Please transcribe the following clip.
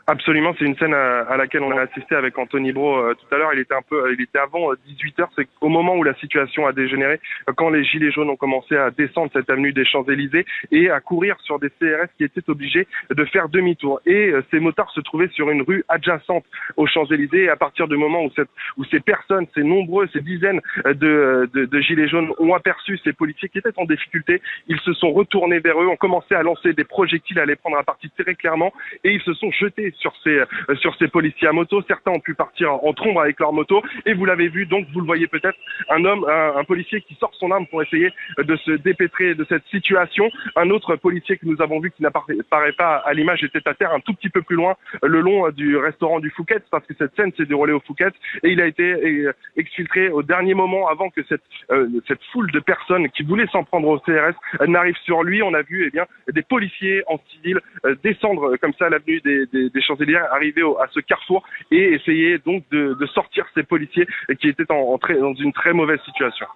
Absolument, c'est une scène à laquelle on a assisté avec Anthony Bro tout à l'heure. Il était avant 18h, c'est au moment où la situation a dégénéré, quand les gilets jaunes ont commencé à descendre cette avenue des Champs-Élysées et à courir sur des CRS qui étaient obligés de faire demi-tour. Et ces motards se trouvaient sur une rue adjacente aux Champs-Élysées. Et à partir du moment où ces personnes, ces dizaines de gilets jaunes ont aperçu ces policiers qui étaient en difficulté, ils se sont retournés vers eux, ont commencé à lancer des projectiles, à les prendre à partie très clairement, et ils se sont jetés sur ces policiers à moto. Certains ont pu partir en trombe avec leur moto, et vous l'avez vu, donc vous le voyez peut-être, un policier qui sort son arme pour essayer de se dépêtrer de cette situation. Un autre policier que nous avons vu qui n'apparaît pas à l'image était à terre un tout petit peu plus loin, le long du restaurant du Fouquet, parce que cette scène s'est déroulée au Fouquet, et il a été exfiltré au dernier moment avant que cette foule de personnes qui voulaient s'en prendre au CRS n'arrive sur lui. On a vu des policiers en civil descendre comme ça l'avenue des Champs-Élysées, arriver à ce carrefour et essayer donc de sortir ces policiers qui étaient dans une très mauvaise situation.